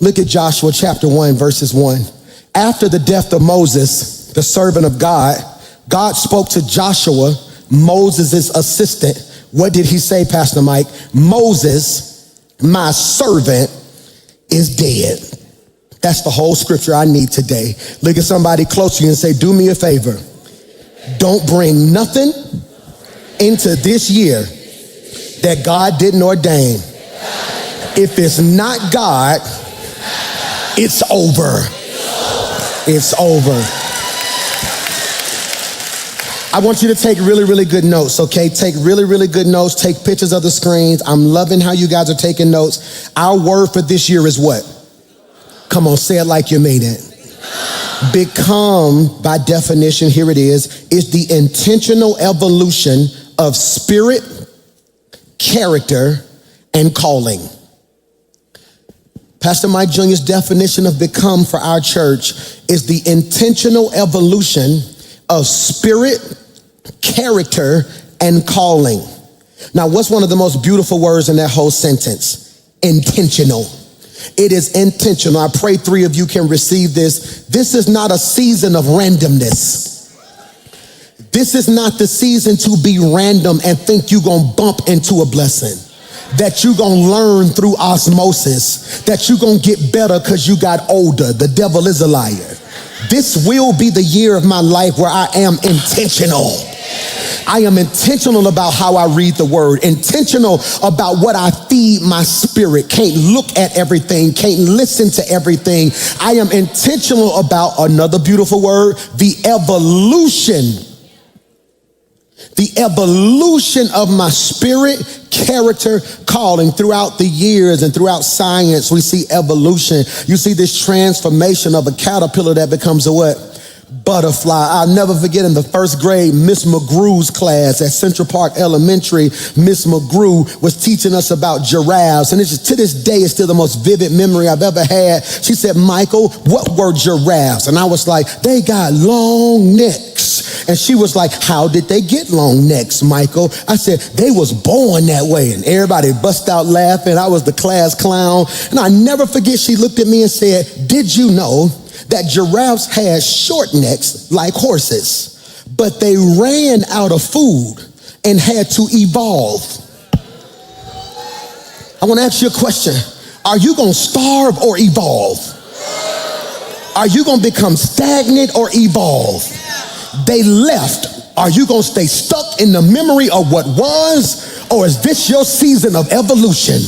Look at Joshua chapter 1, verses 1. After the death of Moses, the servant of God, God spoke to Joshua, Moses' assistant. What did he say, Pastor Mike? Moses, my servant, is dead. That's the whole scripture I need today. Look at somebody close to you and say, do me a favor. Don't bring nothing into this year that God didn't ordain. If it's not God, it's over. It's over. I want you to take really, really good notes, okay? Take really, really good notes. Take pictures of the screens. I'm loving how you guys are taking notes. Our word for this year is what? Come on, say it like you mean it. Become, by definition, here it is the intentional evolution of spirit, character, and calling. Pastor Mike Jr.'s definition of become for our church is the intentional evolution of spirit, character, and calling. Now, what's one of the most beautiful words in that whole sentence? Intentional. It is intentional. I pray 3 of you can receive this. This is not a season of randomness. This is not the season to be random and think you're going to bump into a blessing. That you're going to learn through osmosis. That you're going to get better because you got older. The devil is a liar. This will be the year of my life where I am intentional. I am intentional about how I read the word, intentional about what I feed my spirit. Can't look at everything, can't listen to everything. I am intentional about, another beautiful word, the evolution of my spirit, character, calling. Throughout the years and throughout science, we see evolution. You see this transformation of a caterpillar that becomes a what? Butterfly. I'll never forget in the first grade, Miss McGrew's class at Central Park Elementary. Miss McGrew was teaching us about giraffes, and it's just, to this day, it's still the most vivid memory I've ever had. She said, Michael, what were giraffes? And I was like, they got long necks. And she was like, how did they get long necks, Michael? I said, they was born that way. And everybody bust out laughing. I was the class clown. And I never forget, she looked at me and said, did you know that giraffes had short necks like horses, but they ran out of food and had to evolve? I want to ask you a question. Are you going to starve or evolve? Are you going to become stagnant or evolve? They left. Are you going to stay stuck in the memory of what was, or is this your season of evolution?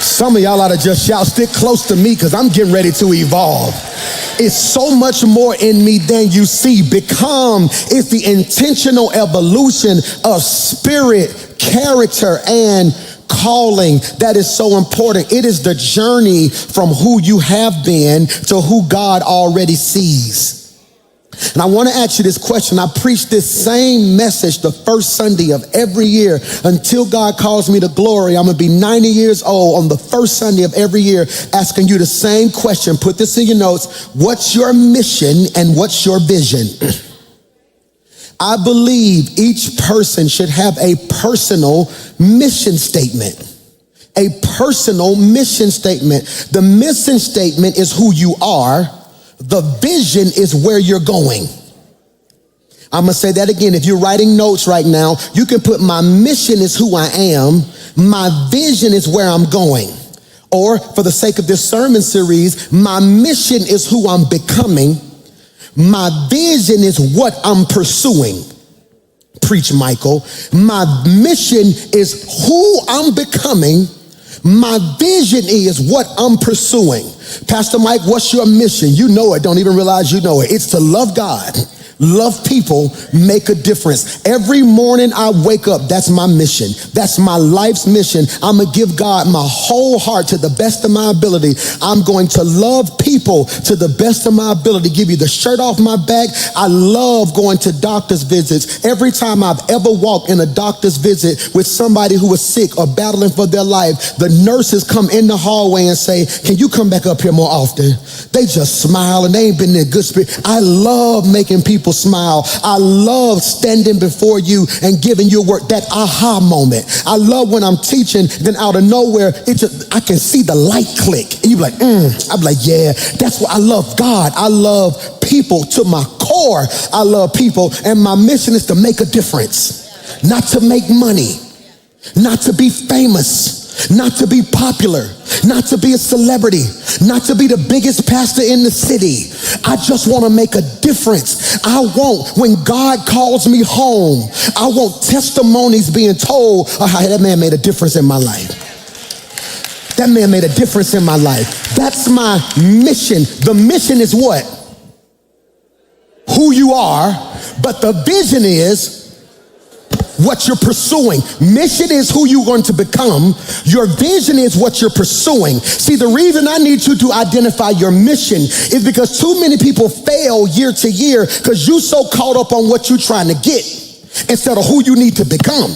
Some of y'all ought to just shout, stick close to me, because I'm getting ready to evolve. It's so much more in me than you see. Become is the intentional evolution of spirit, character, and calling. That is so important. It is the journey from who you have been to who God already sees. And I want to ask you this question. I preach this same message the first Sunday of every year until God calls me to glory. I'm going to be 90 years old on the first Sunday of every year, asking you the same question. Put this in your notes. What's your mission and what's your vision? I believe each person should have a personal mission statement. A personal mission statement. The mission statement is who you are. The vision is where you're going. I'm going to say that again. If you're writing notes right now, you can put my mission is who I am. My vision is where I'm going. Or for the sake of this sermon series, my mission is who I'm becoming. My vision is what I'm pursuing. Preach, Michael. My mission is who I'm becoming. My vision is what I'm pursuing. Pastor Mike, what's your mission? You know it. Don't even realize you know it. It's to love God, love people, make a difference. Every morning I wake up, that's my mission. That's my life's mission. I'm going to give God my whole heart to the best of my ability. I'm going to love people to the best of my ability. Give you the shirt off my back. I love going to doctor's visits. Every time I've ever walked in a doctor's visit with somebody who was sick or battling for their life, the nurses come in the hallway and say, can you come back up here more often? They just smile and they ain't been in a good spirit. I love making people people smile. I love standing before you and giving you a word, that aha moment. I love when I'm teaching, then out of nowhere, I can see the light click. And you be like, I'm like, yeah, that's what I love. God, I love people to my core. I love people, and my mission is to make a difference, not to make money, not to be famous, not to be popular, not to be a celebrity, not to be the biggest pastor in the city. I just want to make a difference. I want, when God calls me home, I want testimonies being told of how that man made a difference in my life. That man made a difference in my life. That's my mission. The mission is what? Who you are, but the vision is what you're pursuing. Mission is who you're going to become. Your vision is what you're pursuing. See, the reason I need you to identify your mission is because too many people fail year to year because you're so caught up on what you're trying to get instead of who you need to become.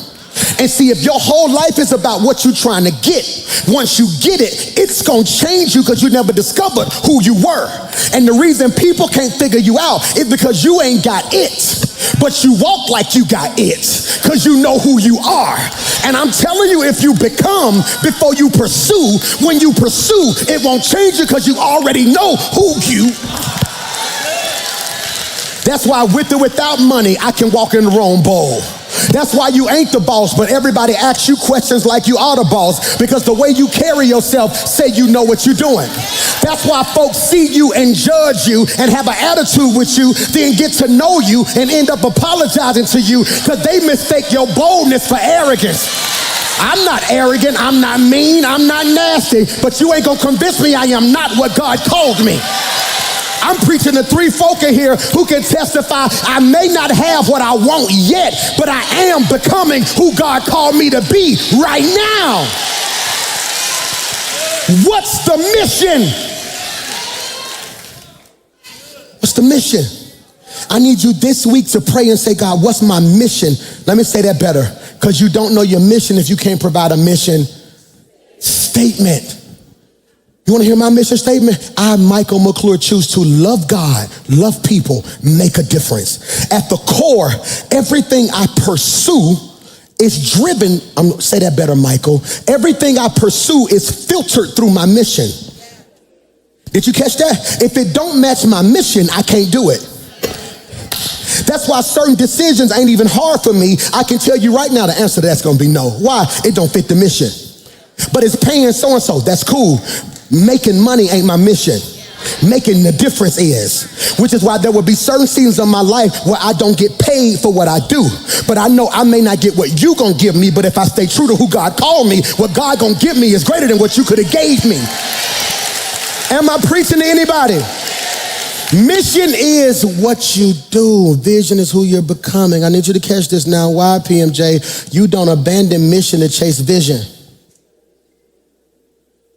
And see, if your whole life is about what you're trying to get, once you get it, it's going to change you because you never discovered who you were. And the reason people can't figure you out is because you ain't got it, but you walk like you got it because you know who you are. And I'm telling you, if you become before you pursue, when you pursue, it won't change you because you already know who you are. That's why with or without money, I can walk in the wrong bowl. That's why you ain't the boss, but everybody asks you questions like you are the boss, because the way you carry yourself say you know what you're doing. That's why folks see you and judge you and have an attitude with you, then get to know you and end up apologizing to you because they mistake your boldness for arrogance. I'm not arrogant, I'm not mean, I'm not nasty, but you ain't gonna convince me I am not what God called me. I'm preaching to three folk in here who can testify I may not have what I want yet, but I am becoming who God called me to be right now. What's the mission? What's the mission? I need you this week to pray and say, God, what's my mission? Let me say that better, because you don't know your mission if you can't provide a mission statement. You want to hear my mission statement? I, Michael McClure, choose to love God, love people, make a difference. At the core, everything I pursue is driven, say that better, Michael. Everything I pursue is filtered through my mission. Did you catch that? If it don't match my mission, I can't do it. That's why certain decisions ain't even hard for me. I can tell you right now the answer to that's going to be no. Why? It don't fit the mission. But it's paying so-and-so. That's cool. Making money ain't my mission. Making the difference is, which is why there will be certain seasons of my life where I don't get paid for what I do. But I know I may not get what you gonna give me, but if I stay true to who God called me, what God gonna give me is greater than what you could have gave me. Am I preaching to anybody? Mission is what you do. Vision is who you're becoming. I need you to catch this now. Why, PMJ? You don't abandon mission to chase vision.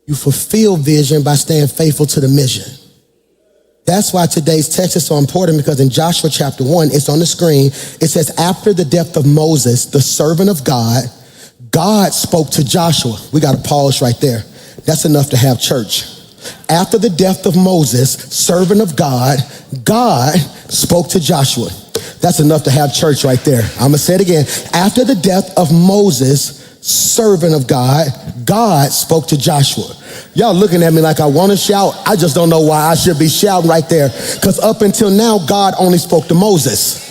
You fulfill vision by staying faithful to the mission. That's why today's text is so important, because in Joshua chapter 1, it's on the screen. It says, after the death of Moses, the servant of God, God spoke to Joshua. We got to pause right there. That's enough to have church. After the death of Moses, servant of God, God spoke to Joshua. That's enough to have church right there. I'm going to say it again. After the death of Moses, servant of God, God spoke to Joshua. Y'all looking at me like I want to shout. I just don't know why I should be shouting right there. Because up until now, God only spoke to Moses.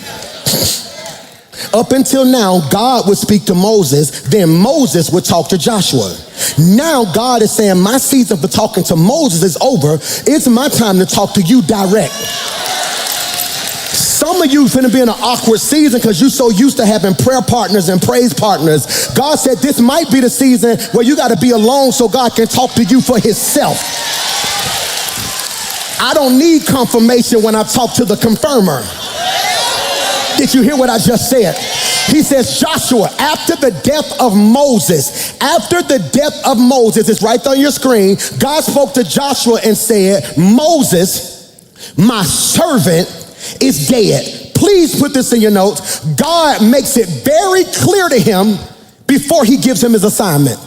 Up until now, God would speak to Moses, then Moses would talk to Joshua. Now God is saying, my season for talking to Moses is over. It's my time to talk to you direct. Some of you finna be in an awkward season because you're so used to having prayer partners and praise partners. God said this might be the season where you got to be alone so God can talk to you for himself. I don't need confirmation when I talk to the confirmer. Did you hear what I just said? He says, Joshua, after the death of Moses, it's right there on your screen, God spoke to Joshua and said, Moses, my servant, is dead. Please put this in your notes. God makes it very clear to him before he gives him his assignment.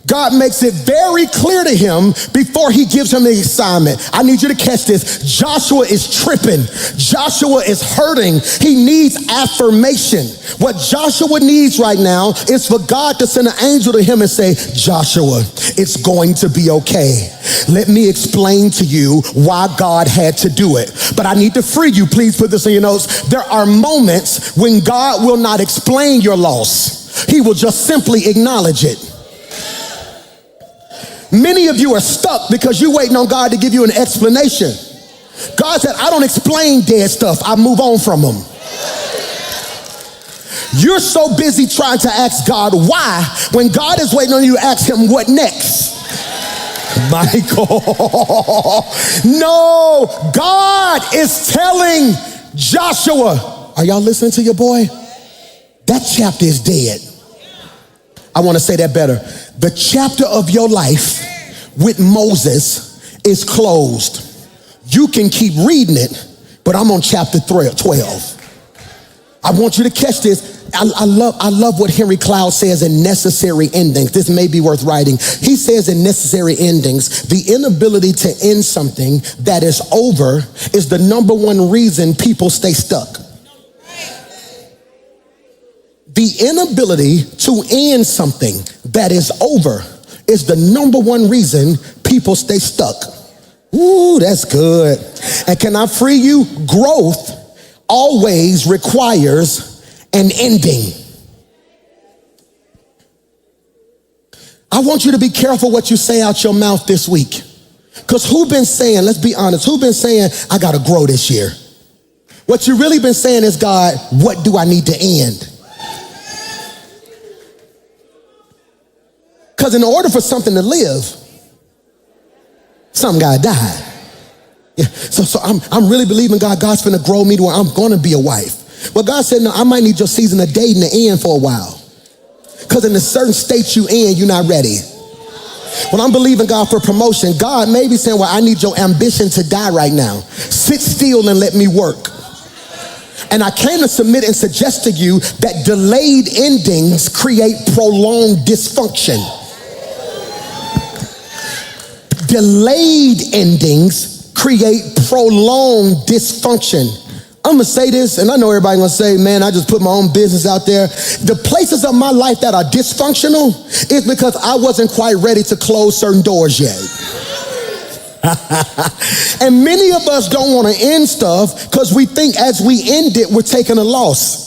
God makes it very clear to him before he gives him the assignment. I need you to catch this. Joshua is tripping. Joshua is hurting. He needs affirmation. What Joshua needs right now is for God to send an angel to him and say, Joshua, it's going to be okay. Let me explain to you why God had to do it. But I need to free you. Please put this in your notes. There are moments when God will not explain your loss. He will just simply acknowledge it. Many of you are stuck because you're waiting on God to give you an explanation. God said, I don't explain dead stuff. I move on from them. You're so busy trying to ask God why when God is waiting on you to ask him what next. Michael. No, God is telling Joshua. Are y'all listening to your boy? That chapter is dead. I want to say that better. The chapter of your life with Moses is closed. You can keep reading it, but I'm on chapter 12. I want you to catch this. I love what Henry Cloud says in Necessary Endings. This may be worth writing. He says in Necessary Endings, the inability to end something that is over is the number one reason people stay stuck. The inability to end something that is over is the number one reason people stay stuck. Ooh, that's good. And can I free you? Growth always requires an ending. I want you to be careful what you say out your mouth this week. Because who been saying, let's be honest, who been saying, I got to grow this year? What you really been saying is, God, what do I need to end? Because in order for something to live, something gotta die. Yeah. So I'm really believing God. God's gonna grow me to where I'm gonna be a wife. But God said, no, I might need your season of dating to end for a while. Because in a certain state you in, you're not ready. When I'm believing God for promotion, God may be saying, well, I need your ambition to die right now. Sit still and let me work. And I came to submit and suggest to you that delayed endings create prolonged dysfunction. Delayed endings create prolonged dysfunction. I'm gonna say this, and I know everybody's gonna say, man, I just put my own business out there. The places of my life that are dysfunctional is because I wasn't quite ready to close certain doors yet. And many of us don't want to end stuff because we think as we end it, we're taking a loss.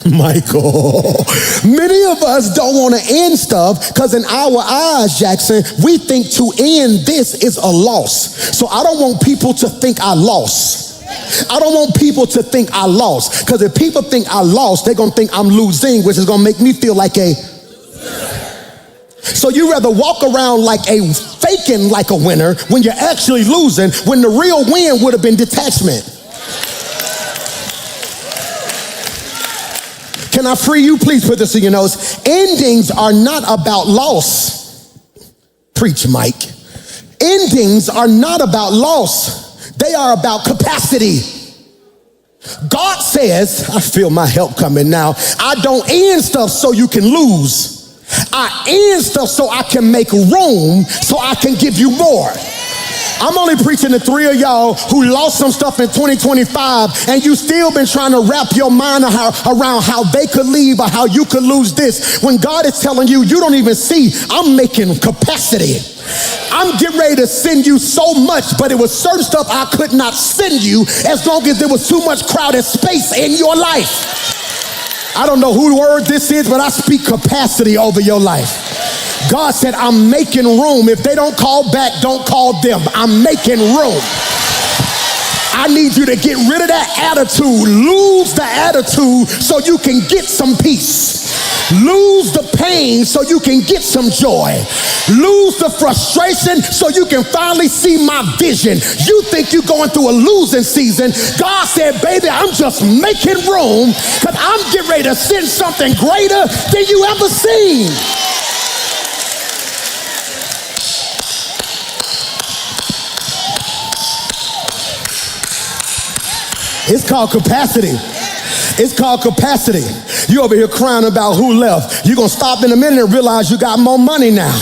Michael. Many of us don't want to end stuff because in our eyes, Jackson, we think to end this is a loss. So I don't want people to think I lost. I don't want people to think I lost, because if people think I lost, they're going to think I'm losing, which is going to make me feel like a... So you rather walk around like a faking like a winner when you're actually losing, when the real win would have been detachment. Can I free you? Please put this in your notes. Endings are not about loss. Preach, Mike. Endings are not about loss. They are about capacity. God says, I feel my help coming now, I don't end stuff so you can lose. I end stuff so I can make room so I can give you more. I'm only preaching to 3 of y'all who lost some stuff in 2025 and you still been trying to wrap your mind around how they could leave or how you could lose this. When God is telling you, you don't even see, I'm making capacity. I'm getting ready to send you so much, but it was certain stuff I could not send you as long as there was too much crowded space in your life. I don't know whose word this is, but I speak capacity over your life. God said, I'm making room. If they don't call back, don't call them. I'm making room. I need you to get rid of that attitude. Lose the attitude so you can get some peace. Lose the pain so you can get some joy. Lose the frustration so you can finally see my vision. You think you're going through a losing season. God said, baby, I'm just making room because I'm getting ready to send something greater than you ever seen. It's called capacity. It's called capacity. You over here crying about who left. You're going to stop in a minute and realize you got more money now.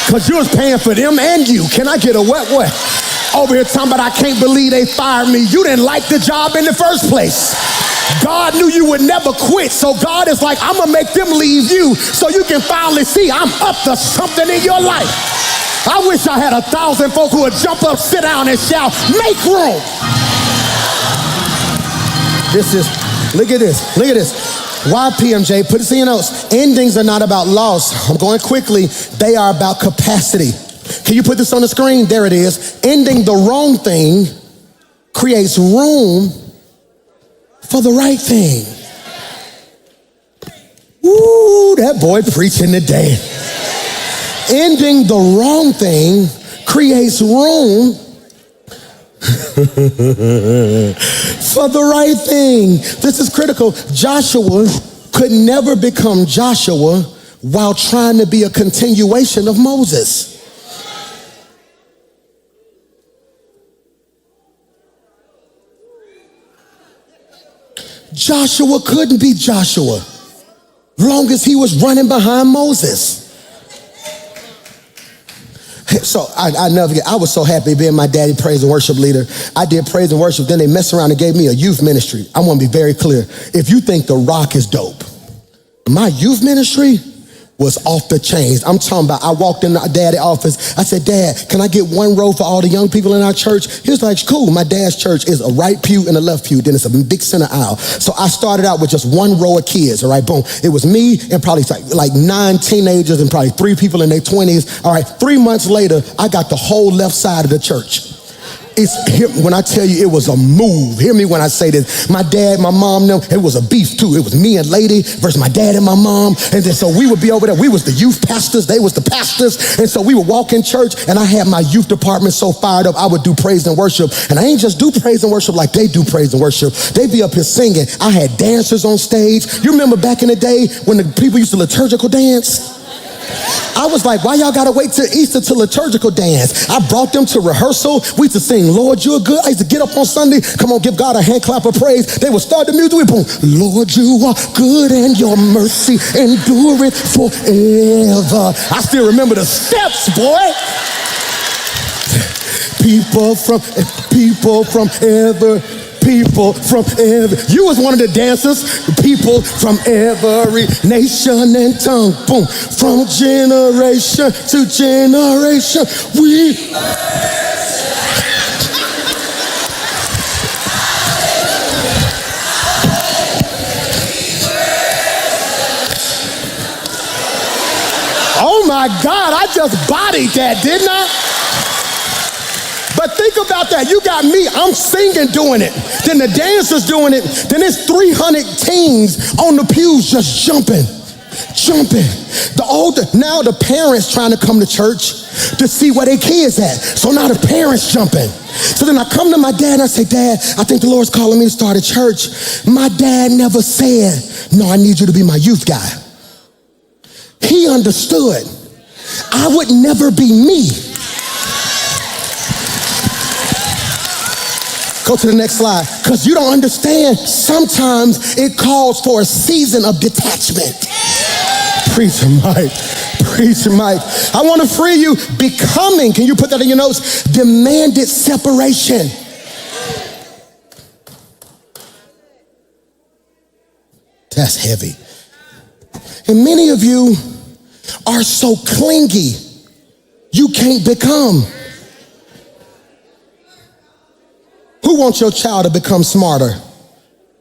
Because you was paying for them and you. Can I get a what? Over here talking about I can't believe they fired me. You didn't like the job in the first place. God knew you would never quit. So God is like, I'm going to make them leave you so you can finally see I'm up to something in your life. I wish I had 1,000 folk who would jump up, sit down, and shout, make room. Look at this. Why, PMJ? Put this in your notes. Endings are not about loss. I'm going quickly. They are about capacity. Can you put this on the screen? There it is. Ending the wrong thing creates room for the right thing. Woo, that boy preaching today. Ending the wrong thing creates room for the right thing. This is critical. Joshua could never become Joshua while trying to be a continuation of Moses. Joshua couldn't be Joshua long as he was running behind Moses. So I never forget, I was so happy being my daddy praise and worship leader. I did praise and worship, then they messed around and gave me a youth ministry. I want to be very clear. If you think The Rock is dope, my youth ministry was off the chains. I'm talking about, I walked in the daddy office. I said, Dad, can I get one row for all the young people in our church? He was like, cool. My dad's church is a right pew and a left pew. Then it's a big center aisle. So I started out with just one row of kids. All right, boom. It was me and probably like 9 teenagers and probably 3 people in their 20s. All right, 3 months later, I got the whole left side of the church. When I tell you it was a move, hear me when I say this. My dad, my mom, them, it was a beef too. It was me and Lady versus my dad and my mom. And then so we would be over there. We was the youth pastors. They was the pastors. And so we would walk in church and I had my youth department so fired up. I would do praise and worship. And I ain't just do praise and worship like they do praise and worship. They be up here singing. I had dancers on stage. You remember back in the day when the people used to liturgical dance? I was like, why y'all gotta wait till Easter to liturgical dance? I brought them to rehearsal. We used to sing, Lord, you're good. I used to get up on Sunday. Come on, give God a hand clap of praise. They would start the music. We boom, Lord, you are good and your mercy endureth forever. I still remember the steps, boy. People from every, you was one of the dancers. People from every nation and tongue, boom, from generation to generation, we. Oh my God, I just bodied that, didn't I? But think about that. You got me. I'm singing doing it. Then the dancers doing it. Then there's 300 teens on the pews just jumping. Now the parents trying to come to church to see where their kids at. So now the parents jumping. So then I come to my dad and I say, Dad, I think the Lord's calling me to start a church. My dad never said, no, I need you to be my youth guy. He understood. I would never be me. Go to the next slide. Because you don't understand, sometimes it calls for a season of detachment. Preacher Mike. I want to free you. Becoming, can you put that in your notes? Demanded separation. That's heavy. And many of you are so clingy, you can't become. Who wants your child to become smarter?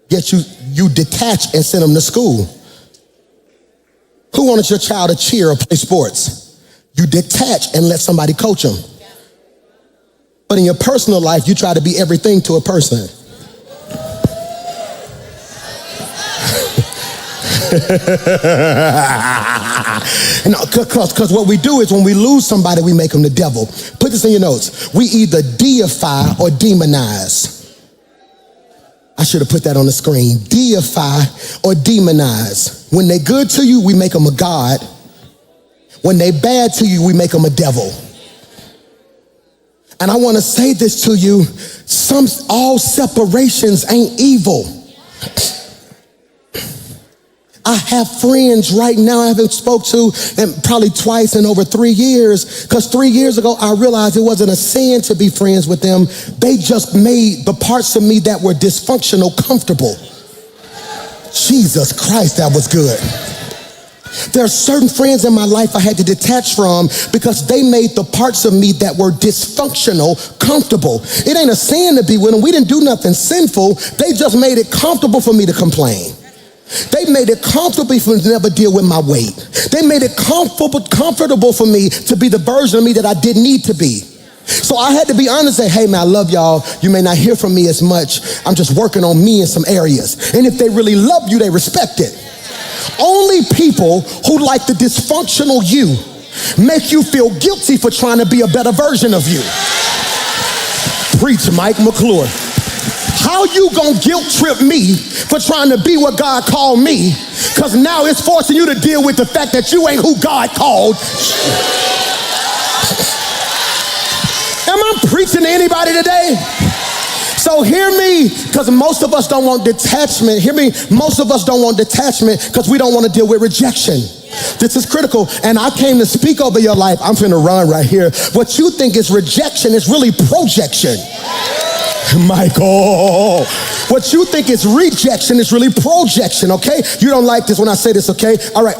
Yet you detach and send them to school. Who wanted your child to cheer or play sports? You detach and let somebody coach them. But in your personal life, you try to be everything to a person. Because what we do is when we lose somebody, we make them the devil. Put this in your notes. We either deify or demonize. I should have put that on the screen. Deify or demonize. When they good to you, we make them a god. When they bad to you, we make them a devil. And I want to say this to you. All separations ain't evil. I have friends right now I haven't spoke to and probably twice in over 3 years, because 3 years ago I realized it wasn't a sin to be friends with them. They just made the parts of me that were dysfunctional comfortable. Jesus Christ, that was good. There are certain friends in my life I had to detach from because they made the parts of me that were dysfunctional comfortable. It ain't a sin to be with them. We didn't do nothing sinful. They just made it comfortable for me to complain. They made it comfortable for me to never deal with my weight. They made it comfortable for me to be the version of me that I didn't need to be. So I had to be honest and say, hey man, I love y'all. You may not hear from me as much. I'm just working on me in some areas. And if they really love you, they respect it. Only people who like the dysfunctional you make you feel guilty for trying to be a better version of you. Preach, Mike McClure. How you gonna guilt trip me for trying to be what God called me? Because now it's forcing you to deal with the fact that you ain't who God called. Am I preaching to anybody today? So hear me, because most of us don't want detachment. Hear me, most of us don't want detachment because we don't want to deal with rejection. This is critical, and I came to speak over your life. I'm finna run right here. What you think is rejection is really projection. Michael, what you think is rejection is really projection, okay? You don't like this when I say this, okay? All right,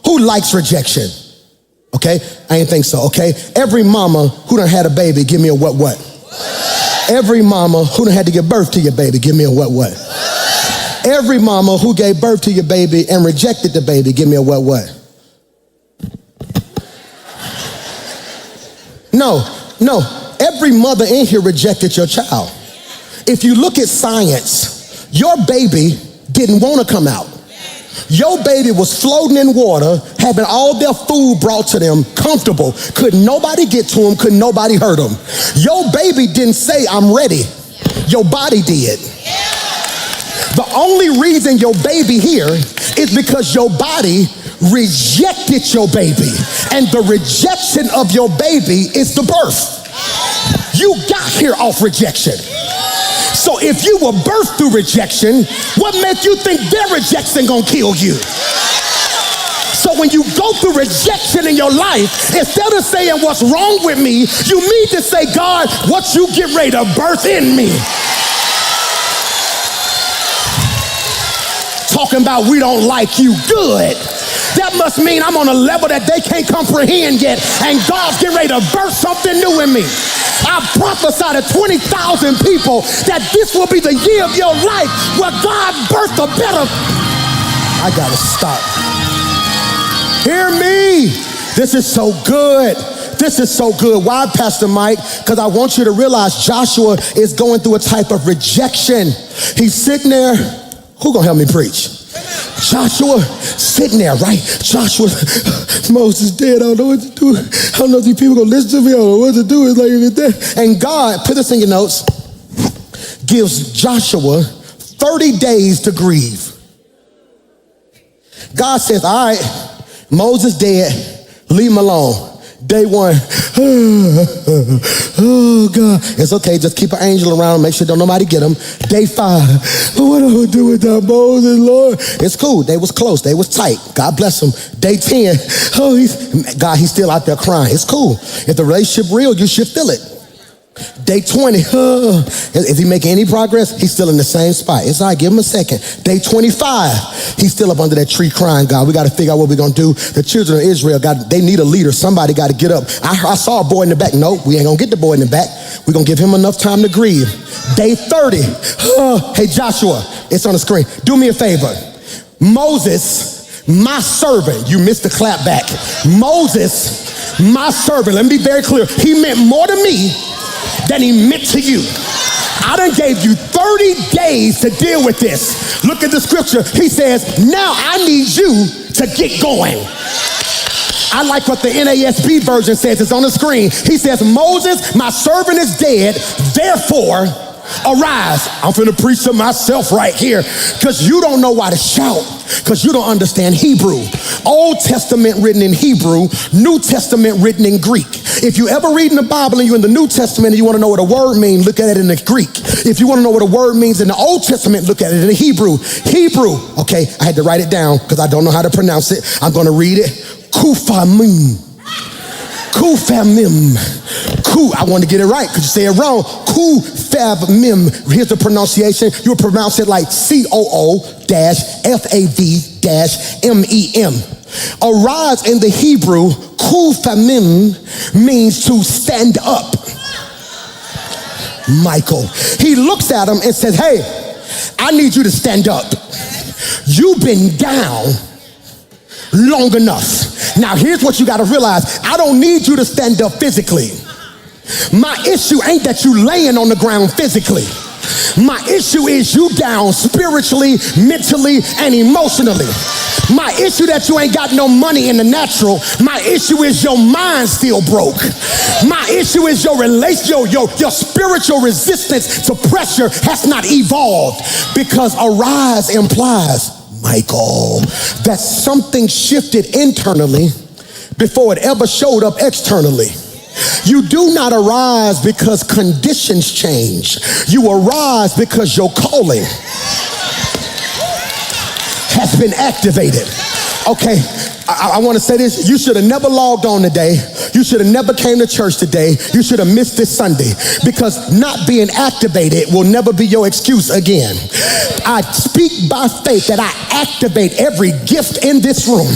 who likes rejection? Okay, I ain't think so, okay? Every mama who done had a baby, give me a what? Every mama who done had to give birth to your baby, give me a what? Every mama who gave birth to your baby and rejected the baby, give me a what? No, every mother in here rejected your child. If you look at science, your baby didn't want to come out. Your baby was floating in water, having all their food brought to them, comfortable. Couldn't nobody get to them, couldn't nobody hurt them. Your baby didn't say, I'm ready. Your body did. The only reason your baby here is because your body rejected your baby. And the rejection of your baby is the birth. You got here off rejection. So if you were birthed through rejection, what makes you think their rejection gonna kill you? So when you go through rejection in your life, instead of saying what's wrong with me, you need to say, God, what you get ready to birth in me? Talking about we don't like you, good. That must mean I'm on a level that they can't comprehend yet, and God's getting ready to birth something new in me. I prophesy to 20,000 people that this will be the year of your life where God birthed a better. I gotta stop. Hear me. This is so good. This is so good. Why, Pastor Mike? Because I want you to realize Joshua is going through a type of rejection. He's sitting there. Who gonna help me preach? Joshua sitting there, right? Joshua, Moses dead. I don't know what to do. I don't know if these people gonna listen to me. I don't know what to do. It's like if it's dead. And God, put this in your notes, gives Joshua 30 days to grieve. God says, all right, Moses dead, leave him alone. Day one, oh God, it's okay, just keep an angel around, make sure don't nobody get him. Day 5, what do I do without Moses, Lord? It's cool, they was close, they was tight, God bless him. Day 10, he's still out there crying, it's cool. If the relationship real, you should feel it. Day 20, is he making any progress? He's still in the same spot. It's all right, give him a second. Day 25, he's still up under that tree crying, God, we got to figure out what we're going to do. The children of Israel, they need a leader. Somebody got to get up. I saw a boy in the back. No, we ain't going to get the boy in the back. We're going to give him enough time to grieve. Day 30, hey Joshua, it's on the screen. Do me a favor. Moses, my servant, you missed the clap back. Moses, my servant, let me be very clear. He meant more to me than he meant to you. I done gave you 30 days to deal with this. Look at the scripture. He says, now I need you to get going. I like what the NASB version says. It's on the screen. He says, Moses, my servant is dead. Therefore, Arise. I'm finna preach to myself right here because you don't know why to shout because you don't understand Hebrew. Old Testament written in Hebrew, New Testament written in Greek. If you ever read in the Bible and you're in the New Testament and you want to know what a word means, look at it in the Greek. If you want to know what a word means in the Old Testament, look at it in the Hebrew. Hebrew, okay, I had to write it down because I don't know how to pronounce it. I'm going to read it. Kufamim. Kufamim. I want to get it right because you say it wrong. Kufamim. Here's the pronunciation. You pronounce it like COO-FAV-MEM. Arise in the Hebrew, Kufamim, means to stand up. Michael. He looks at him and says, hey, I need you to stand up. You've been down long enough. Now here's what you got to realize. I don't need you to stand up physically. My issue ain't that you laying on the ground physically. My issue is you down spiritually, mentally, and emotionally. My issue that you ain't got no money in the natural. My issue is your mind still broke. My issue is your spiritual resistance to pressure has not evolved, because arise implies, Michael, that something shifted internally before it ever showed up externally. You do not arise because conditions change. You arise because your calling has been activated. Okay, I want to say this. You should have never logged on today. You should have never came to church today. You should have missed this Sunday, because not being activated will never be your excuse again. I speak by faith that I activate every gift in this room.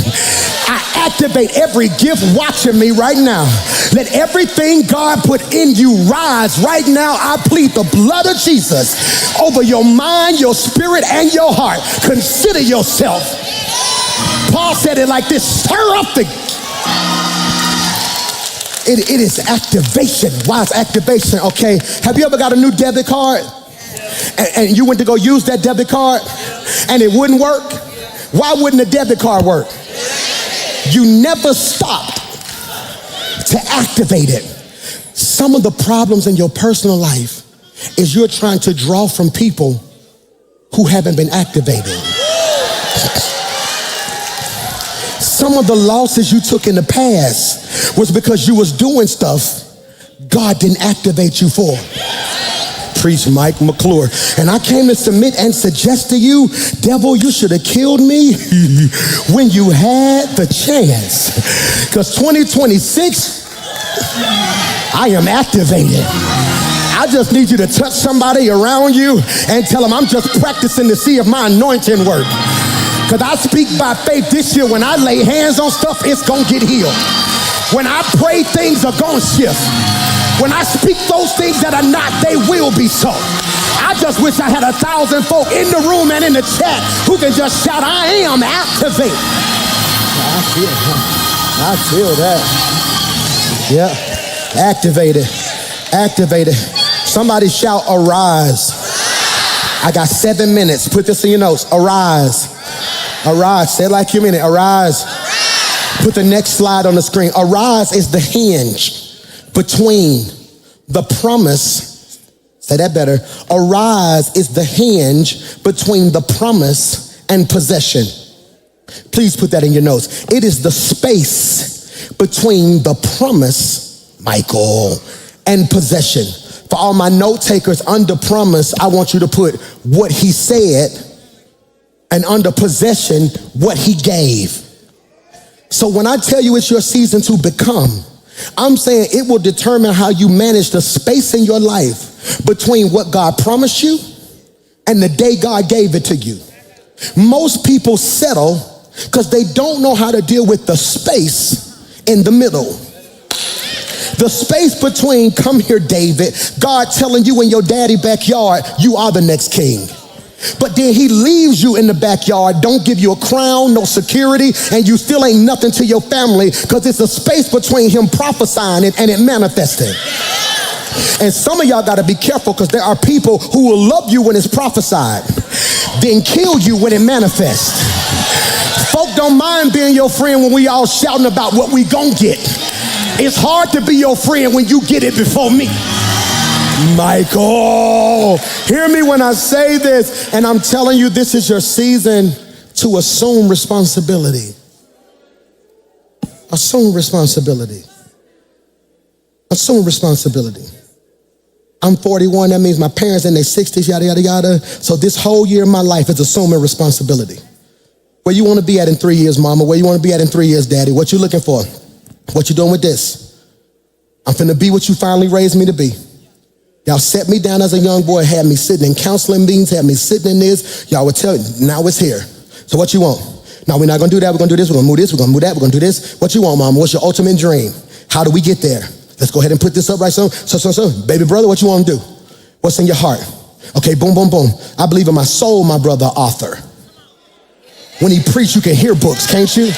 I activate every gift watching me right now. Let everything God put in you rise right now. I plead the blood of Jesus over your mind, your spirit, and your heart. Consider yourself. Paul said it like this: stir up the... It is activation. Why is activation? Okay, have you ever got a new debit card and you went to go use that debit card and it wouldn't work? Why wouldn't the debit card work? You never stopped to activate it. Some of the problems in your personal life is you're trying to draw from people who haven't been activated. Some of the losses you took in the past was because you was doing stuff God didn't activate you for. Preach Mike McClure. And I came to submit and suggest to you, devil, you should have killed me when you had the chance. Because 2026, I am activated. I just need you to touch somebody around you and tell them, I'm just practicing to see if my anointing works. Because I speak by faith this year, when I lay hands on stuff, it's going to get healed. When I pray, things are going to shift. When I speak those things that are not, they will be so. I just wish I had 1,000 folk in the room and in the chat who can just shout, I am activated. I feel that. Yeah, activated, activated. Somebody shout, arise. I got 7 minutes. Put this in your notes. Arise. Arise. Say it like you mean it. Arise. Put the next slide on the screen. Arise is the hinge between the promise. Say that better. Arise is the hinge between the promise and possession. Please put that in your notes. It is the space between the promise, Michael, and possession. For all my note takers, under promise, I want you to put what he said, and under possession, what he gave. So when I tell you it's your season to become, I'm saying it will determine how you manage the space in your life between what God promised you and the day God gave it to you. Most people settle because they don't know how to deal with the space in the middle. The space between, come here, David, God telling you in your daddy backyard, you are the next king. But then he leaves you in the backyard, don't give you a crown, no security, and you still ain't nothing to your family, because it's a space between him prophesying it and it manifesting. And some of y'all got to be careful, because there are people who will love you when it's prophesied, then kill you when it manifests. Folk don't mind being your friend when we all shouting about what we gon' get. It's hard to be your friend when you get it before me. Michael, hear me when I say this, and I'm telling you, this is your season to assume responsibility. Assume responsibility. Assume responsibility. I'm 41, that means my parents in their 60s, yada, yada, yada. So this whole year of my life is assuming responsibility. Where you want to be at in 3 years, mama? Where you want to be at in 3 years, daddy? What you looking for? What you doing with this? I'm finna be what you finally raised me to be. Y'all set me down as a young boy, had me sitting in counseling meetings, had me sitting in this. Y'all would tell me, now it's here. So what you want? No, we're not gonna do that, we're gonna do this, we're gonna move this, we're gonna move that, we're gonna do this. What you want, mama? What's your ultimate dream? How do we get there? Let's go ahead and put this up right so. Baby brother, what you want to do? What's in your heart? Okay, boom, boom, boom. I believe in my soul, my brother, author. When he preached, you can hear books, can't you?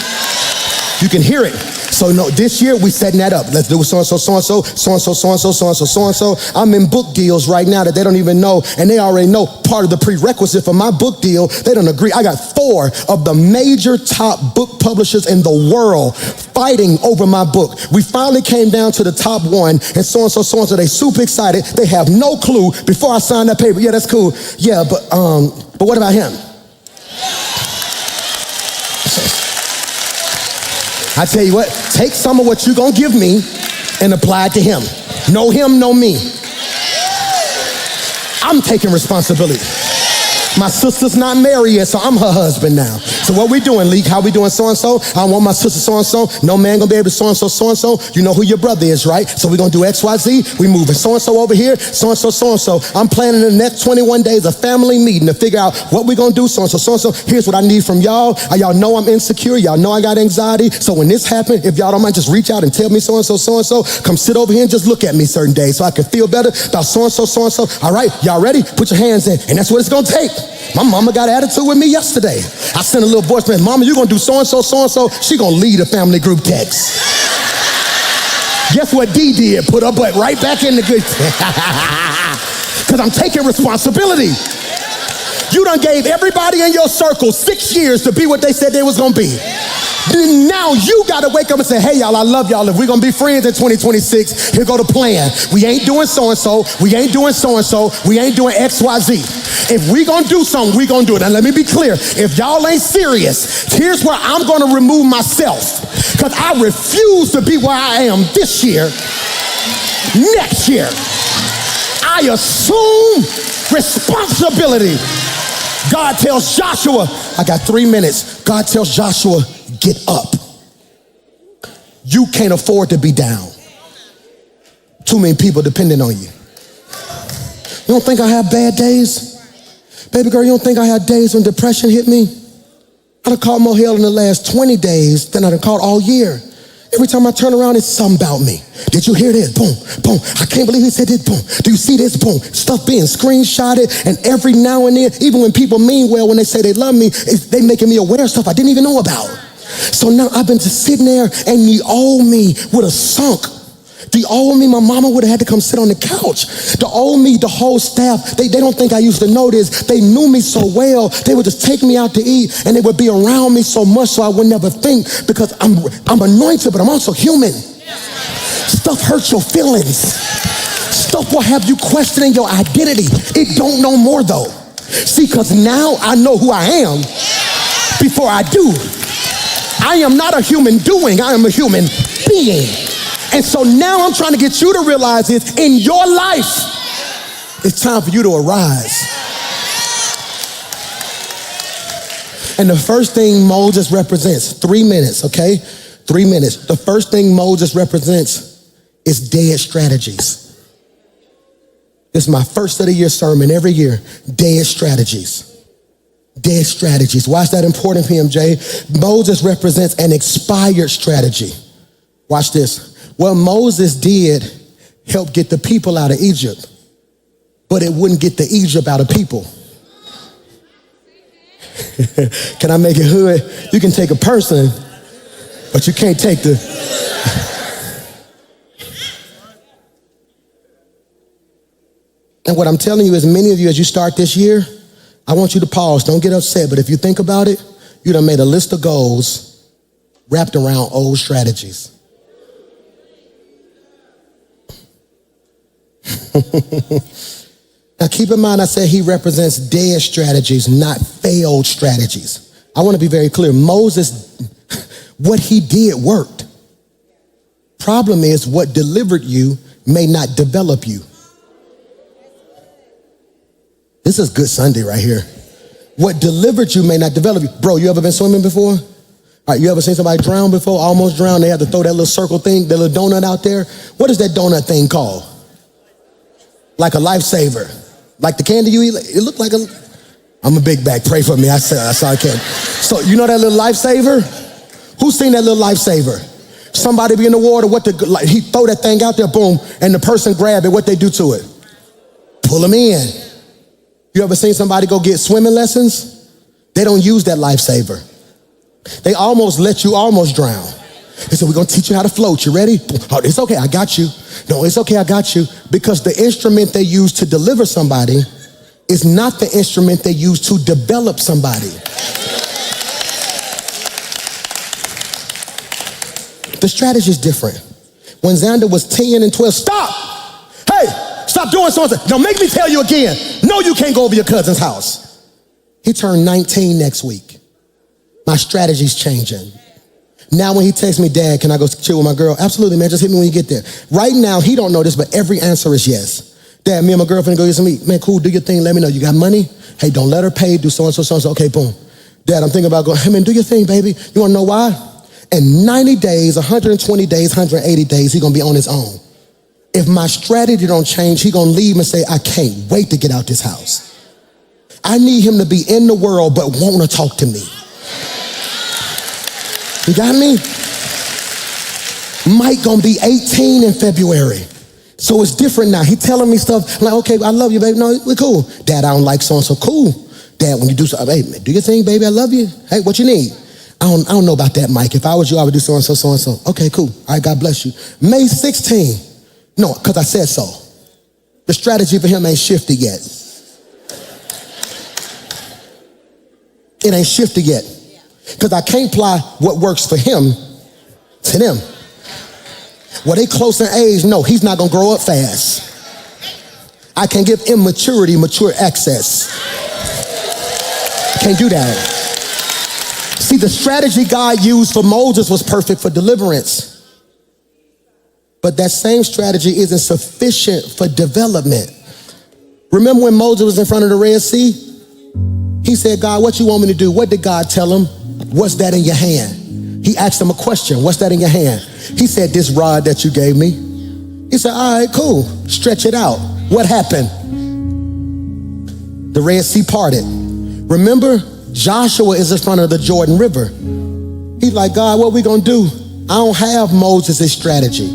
You can hear it. So no, this year we setting that up. Let's do so-and-so, so-and-so, so-and-so, so-and-so, so-and-so, so-and-so. I'm in book deals right now that they don't even know, and they already know part of the prerequisite for my book deal. They don't agree. I got 4 of the major top book publishers in the world fighting over my book. We finally came down to the top 1, and so-and-so, so-and-so, they super excited. They have no clue before I sign that paper. Yeah, that's cool. Yeah, but what about him? I tell you what, take some of what you're gonna give me and apply it to him. No him, no me. I'm taking responsibility. My sister's not married yet, so I'm her husband now. So what we doing, Leek? How we doing so-and-so? I want my sister so-and-so. No man gonna be able to so-and-so, so-and-so. You know who your brother is, right? So we're gonna do X, Y, Z. We moving so-and-so over here, so-and-so, so-and-so. I'm planning the next 21 days a family meeting to figure out what we're gonna do, so-and-so, so-and-so. Here's what I need from y'all. Y'all know I'm insecure. Y'all know I got anxiety. So when this happens, if y'all don't mind, just reach out and tell me so-and-so, so-and-so. Come sit over here and just look at me certain days so I can feel better about so-and-so, so-and-so. All right, y'all ready? Put your hands in. And that's what it's gonna take. My mama got an attitude with me yesterday. I sent a little voice message, mama, you gonna do so-and-so, so-and-so. She gonna lead a family group text. Guess what D did? Put her butt right back in the good. Because I'm taking responsibility. You done gave everybody in your circle 6 years to be what they said they was gonna be. Then now you gotta wake up and say, hey y'all, I love y'all. If we're gonna be friends in 2026, here go the plan. We ain't doing so-and-so, we ain't doing so-and-so, we ain't doing X, Y, Z. If we gonna do something, we gonna do it. And let me be clear, if y'all ain't serious, here's where I'm gonna remove myself. Because I refuse to be where I am this year, next year. I assume responsibility. God tells Joshua, I got 3 minutes. God tells Joshua, get up. You can't afford to be down. Too many people depending on you. You don't think I have bad days? Baby girl, you don't think I had days when depression hit me? I done caught more hell in the last 20 days than I done caught all year. Every time I turn around, it's something about me. Did you hear this? Boom, boom. I can't believe he said this. Boom. Do you see this? Boom. Stuff being screenshotted, and every now and then, even when people mean well, when they say they love me, they making me aware of stuff I didn't even know about. So now I've been just sitting there, and the old me would have sunk. The old me, my mama would have had to come sit on the couch. The old me, the whole staff, they don't think I used to know this. They knew me so well. They would just take me out to eat, and they would be around me so much so I would never think, because I'm anointed, but I'm also human. Stuff hurts your feelings. Stuff will have you questioning your identity. It don't know more though. See, because now I know who I am before I do. I am not a human doing, I am a human being. And so now I'm trying to get you to realize this in your life. It's time for you to arise. And the first thing Moses represents, 3 minutes, okay? 3 minutes. The first thing Moses represents is dead strategies. This is my first of the year sermon every year. Dead strategies. Dead strategies. Why is that important, PMJ? Moses represents an expired strategy. Watch this. What Moses did helped get the people out of Egypt, but it wouldn't get the Egypt out of people. Can I make it hood? You can take a person, but you can't take the... And what I'm telling you is, many of you, as you start this year, I want you to pause. Don't get upset, but if you think about it, you done made a list of goals wrapped around old strategies. Now keep in mind I said he represents dead strategies, not failed strategies. I want to be very clear. Moses, what he did worked. Problem is what delivered you may not develop you. This is good Sunday right here. What delivered you may not develop you. Bro, you ever been swimming before? All right, you ever seen somebody drown before, almost drown? They had to throw that little circle thing, that little donut out there. What is that donut thing called? Like a lifesaver. Like the candy you eat, it looked like I'm a big bag, pray for me, I saw a candy. So you know that little lifesaver? Who's seen that little lifesaver? Somebody be in the water, he throw that thing out there, boom, and the person grab it, what they do to it? Pull them in. You ever seen somebody go get swimming lessons? They don't use that lifesaver. They almost let you almost drown. They said, we're gonna teach you how to float, you ready? Oh, it's okay, I got you. No, it's okay, I got you. Because the instrument they use to deliver somebody is not the instrument they use to develop somebody. The strategy is different. When Xander was 10 and 12, stop! Hey, stop doing something. Don't make me tell you again. No, you can't go over your cousin's house. He turned 19 next week. My strategy's changing. Now when he texts me, Dad, can I go chill with my girl? Absolutely, man, just hit me when you get there. Right now, he don't know this, but every answer is yes. Dad, me and my girlfriend go get some meat. Man, cool, do your thing, let me know. You got money? Hey, don't let her pay, do so-and-so, so-and-so. Okay, boom. Dad, I'm thinking about going, hey man, do your thing, baby. You wanna know why? In 90 days, 120 days, 180 days, he gonna be on his own. If my strategy don't change, he gonna leave and say, I can't wait to get out this house. I need him to be in the world, but wanna talk to me. You got me? Mike gonna be 18 in February. So it's different now. He telling me stuff. I'm like, okay, I love you, baby. No, we're cool. Dad, I don't like so-and-so. Cool. Dad, when you do something, hey, man, do your thing, baby. I love you. Hey, what you need? I don't know about that, Mike. If I was you, I would do so-and-so, so-and-so. Okay, cool. All right, God bless you. May 16. No, because I said so. The strategy for him ain't shifted yet. It ain't shifted yet. Because I can't apply what works for him to them. Well, they close in age. No, he's not going to grow up fast. I can give immaturity mature access. Can't do that. See, the strategy God used for Moses was perfect for deliverance. But that same strategy isn't sufficient for development. Remember when Moses was in front of the Red Sea? He said, God, what you want me to do? What did God tell him? What's that in your hand? He asked him a question. What's that in your hand? He said, this rod that you gave me. He said, all right, cool. Stretch it out. What happened? The Red Sea parted. Remember, Joshua is in front of the Jordan River. He's like, God, what we gonna do? I don't have Moses' strategy.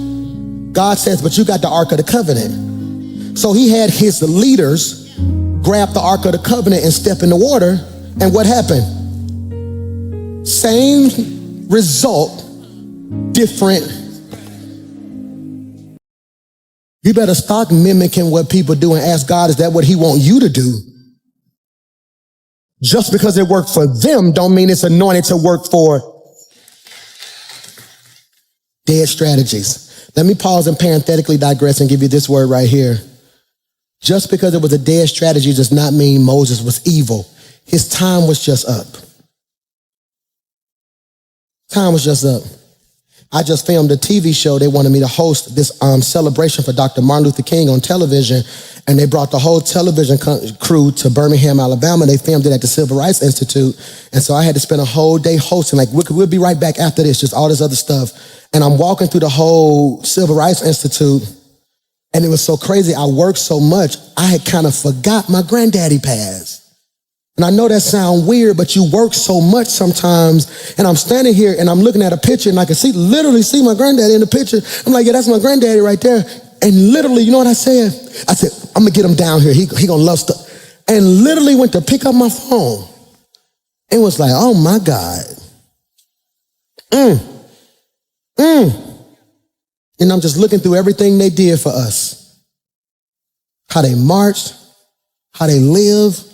God says, but you got the Ark of the Covenant. So he had his leaders grab the Ark of the Covenant and step in the water. And what happened? Same result, different. You better stop mimicking what people do and ask God, is that what he want you to do? Just because it worked for them don't mean it's anointed to work for dead strategies. Let me pause and parenthetically digress and give you this word right here. Just because it was a dead strategy does not mean Moses was evil. His time was just up. Time was just up. I just filmed a TV show. They wanted me to host this celebration for Dr. Martin Luther King on television, and they brought the whole television crew to Birmingham, Alabama. They filmed it at the Civil Rights Institute, and so I had to spend a whole day hosting. Like, we'll be right back after this, just all this other stuff. And I'm walking through the whole Civil Rights Institute, and it was so crazy. I worked so much, I had kind of forgot my granddaddy passed. And I know that sounds weird, but you work so much sometimes. And I'm standing here and I'm looking at a picture and I can literally see my granddaddy in the picture. I'm like, yeah, that's my granddaddy right there. And literally, you know what I said? I said, I'm gonna get him down here. He gonna love stuff. And literally went to pick up my phone and was like, oh my God. And I'm just looking through everything they did for us. How they marched, how they lived.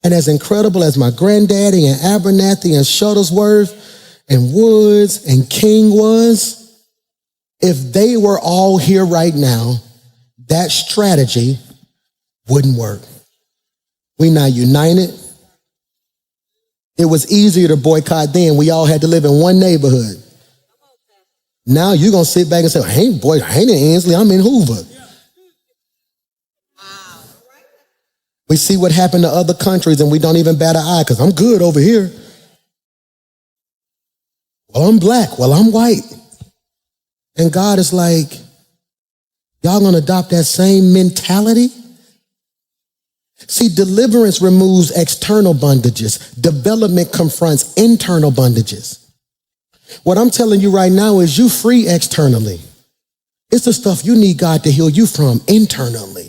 And as incredible as my granddaddy and Abernathy and Shuttlesworth and Woods and King was, if they were all here right now, that strategy wouldn't work. We now united. It was easier to boycott then. We all had to live in one neighborhood. Now you're going to sit back and say, I ain't in Ainsley, I'm in Hoover. We see what happened to other countries and we don't even bat an eye because I'm good over here. Well, I'm black. Well, I'm white. And God is like, y'all going to adopt that same mentality? See, deliverance removes external bondages. Development confronts internal bondages. What I'm telling you right now is you free externally. It's the stuff you need God to heal you from internally.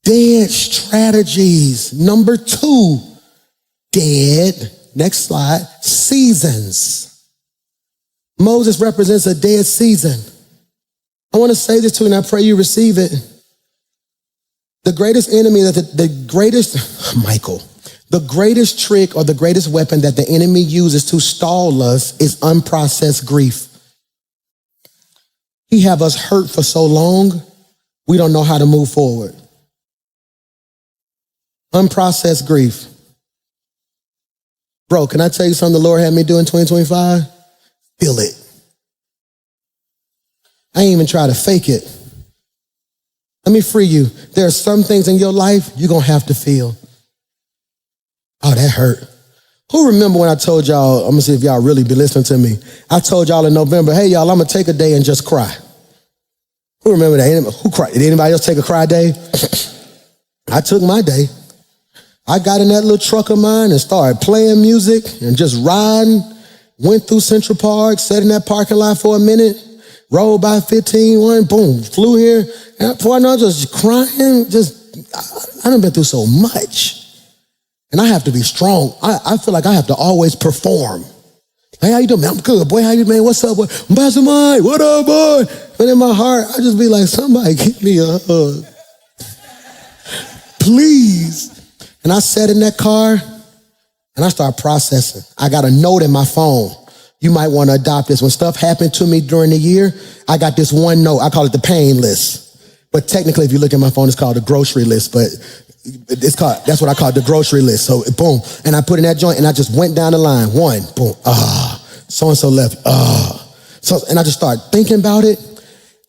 Dead strategies. Number 2, dead, next slide, seasons. Moses represents a dead season. I want to say this to you and I pray you receive it. The greatest enemy, the greatest trick or the greatest weapon that the enemy uses to stall us is unprocessed grief. He have us hurt for so long, we don't know how to move forward. Unprocessed grief. Bro, can I tell you something the Lord had me do in 2025? Feel it. I ain't even try to fake it. Let me free you. There are some things in your life you're going to have to feel. Oh, that hurt. Who remember when I told y'all, I'm going to see if y'all really be listening to me. I told y'all in November, hey, y'all, I'm going to take a day and just cry. Who remember that? Who cried? Did anybody else take a cry day? I took my day. I got in that little truck of mine and started playing music and just riding. Went through Central Park, sat in that parking lot for a minute, rolled by 15, boom, flew here. And before I know, I was just crying. I done been through so much. And I have to be strong. I feel like I have to always perform. Hey, how you doing, man? I'm good, boy. How you, man? What's up, boy? Pastor Mike, what up, boy? But in my heart, I just be like, somebody give me a hug. Please. And I sat in that car and I started processing. I got a note in my phone. You might want to adopt this. When stuff happened to me during the year, I got this one note. I call it the pain list. But technically, if you look at my phone, it's called the grocery list. But that's what I call the grocery list. So boom. And I put in that joint and I just went down the line. 1, boom. So-and-so left. So, and I just started thinking about it.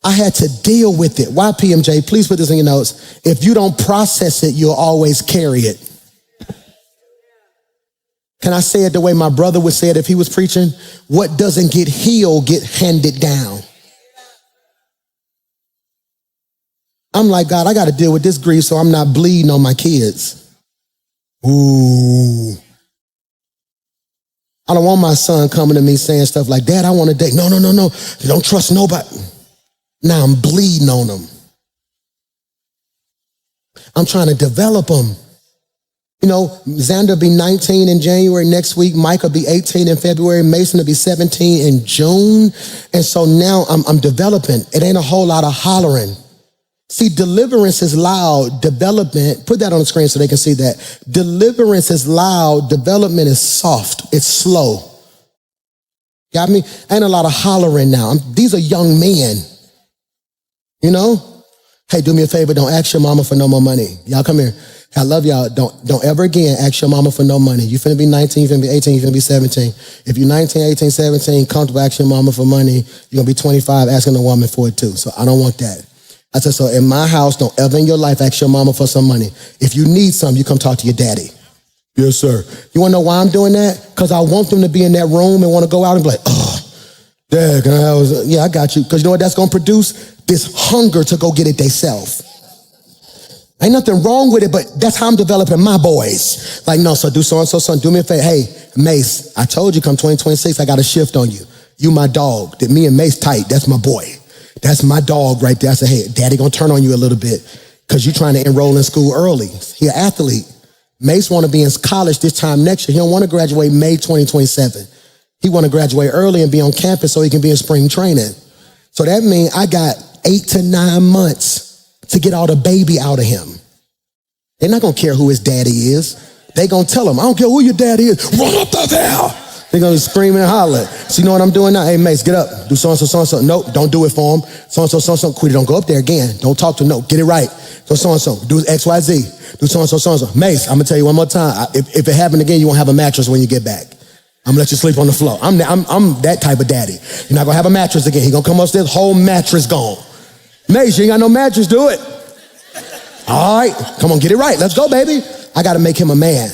I had to deal with it. Why, PMJ? Please put this in your notes. If you don't process it, you'll always carry it. Can I say it the way my brother would say it if he was preaching? What doesn't get healed get handed down. I'm like, God, I got to deal with this grief so I'm not bleeding on my kids. Ooh. I don't want my son coming to me saying stuff like, Dad, I want to date. No. Don't trust nobody. Now I'm bleeding on them. I'm trying to develop them. You know, Xander will be 19 in January next week. Mike will be 18 in February. Mason will be 17 in June. And so now I'm developing. It ain't a whole lot of hollering. See, deliverance is loud. Development, put that on the screen so they can see that. Deliverance is loud. Development is soft. It's slow. Got me? Ain't a lot of hollering now. These are young men. You know? Hey, do me a favor. Don't ask your mama for no more money. Y'all come here. I love y'all. Don't ever again ask your mama for no money. You finna be 19, you finna be 18, you finna be 17. If you're 19, 18, 17, comfortable asking your mama for money, you're gonna be 25 asking a woman for it too. So I don't want that. I said, so in my house, don't ever in your life ask your mama for some money. If you need some, you come talk to your daddy. Yes, sir. You wanna know why I'm doing that? Because I want them to be in that room and wanna go out and be like, Dad, can I have yeah, I got you. Because you know what that's gonna produce? This hunger to go get it theyself. Ain't nothing wrong with it, but that's how I'm developing my boys. Like, no, so do so-and-so, son, do me a favor. Hey, Mace, I told you come 2026, I got a shift on you. You my dog. Me and Mace tight, that's my boy. That's my dog right there. I said, hey, Daddy gonna turn on you a little bit because you're trying to enroll in school early. He an athlete. Mace want to be in college this time next year. He don't want to graduate May 2027. He want to graduate early and be on campus so he can be in spring training. So that means I got 8 to 9 months to get all the baby out of him. They're not gonna care who his daddy is. They gonna tell him, I don't care who your daddy is, run up the hill. They're going to be screaming and hollering. So you know what I'm doing now? Hey, Mace, get up. Do so-and-so, so-and-so. Nope, don't do it for him. So-and-so, so-and-so. Quit it. Don't go up there again. Don't talk to him. No, get it right. So-and-so. Do X, Y, Z. Do so-and-so, so-and-so. Mace, I'm going to tell you one more time. If it happened again, you won't have a mattress when you get back. I'm going to let you sleep on the floor. I'm that type of daddy. You're not going to have a mattress again. He's going to come upstairs, whole mattress gone. Mace, you ain't got no mattress. Do it. All right. Come on, get it right. Let's go, baby. I got to make him a man.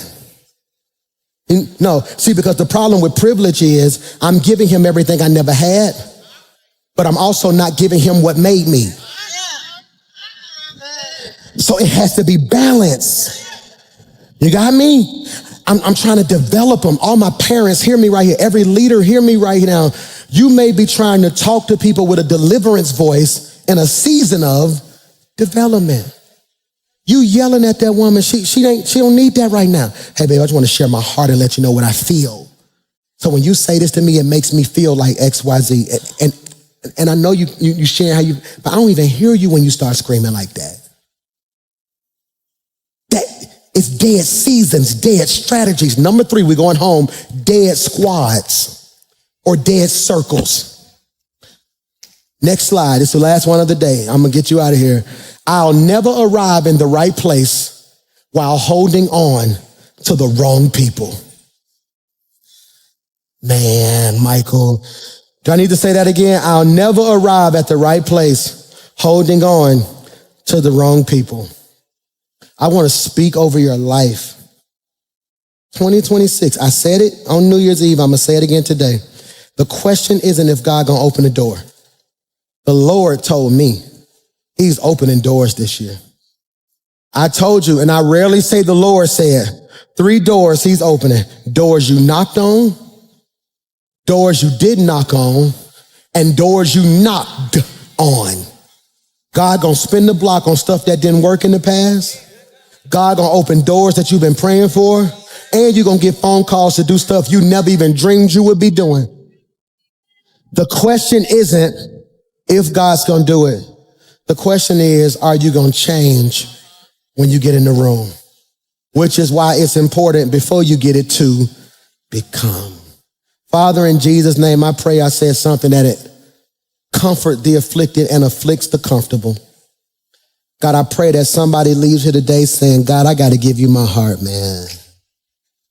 No, see, because the problem with privilege is I'm giving him everything I never had, but I'm also not giving him what made me. So it has to be balanced. You got me? I'm trying to develop them. All my parents, hear me right here. Every leader, hear me right now. You may be trying to talk to people with a deliverance voice in a season of development. You yelling at that woman, she don't need that right now. Hey, babe, I just want to share my heart and let you know what I feel. So when you say this to me, it makes me feel like X, Y, Z. And I know you share how you, but I don't even hear you when you start screaming like that. It's dead seasons, dead strategies. Number 3, we're going home, dead squads or dead circles. Next slide. It's the last one of the day. I'm going to get you out of here. I'll never arrive in the right place while holding on to the wrong people. Man, Michael, do I need to say that again? I'll never arrive at the right place holding on to the wrong people. I want to speak over your life. 2026, I said it on New Year's Eve. I'm going to say it again today. The question isn't if God going to open the door. The Lord told me he's opening doors this year. I told you, and I rarely say the Lord said, 3 doors he's opening. Doors you knocked on, doors you did knock on, and doors you knocked on. God gonna spin the block on stuff that didn't work in the past. God gonna open doors that you've been praying for, and you're gonna get phone calls to do stuff you never even dreamed you would be doing. The question isn't if God's gonna do it. The question is, are you gonna change when you get in the room? Which is why it's important before you get it to become. Father, in Jesus' name, I pray I said something that it comfort the afflicted and afflicts the comfortable. God, I pray that somebody leaves here today saying, God, I got to give you my heart, man.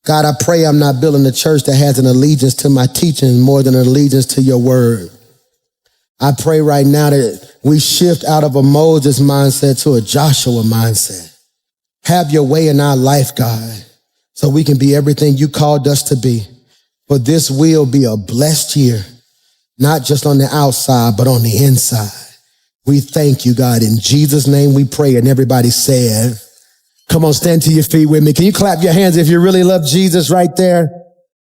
God, I pray I'm not building a church that has an allegiance to my teaching more than an allegiance to your word. I pray right now that we shift out of a Moses mindset to a Joshua mindset. Have your way in our life, God, so we can be everything you called us to be. For this will be a blessed year, not just on the outside, but on the inside. We thank you, God. In Jesus' name we pray. And everybody said, come on, stand to your feet with me. Can you clap your hands if you really love Jesus right there?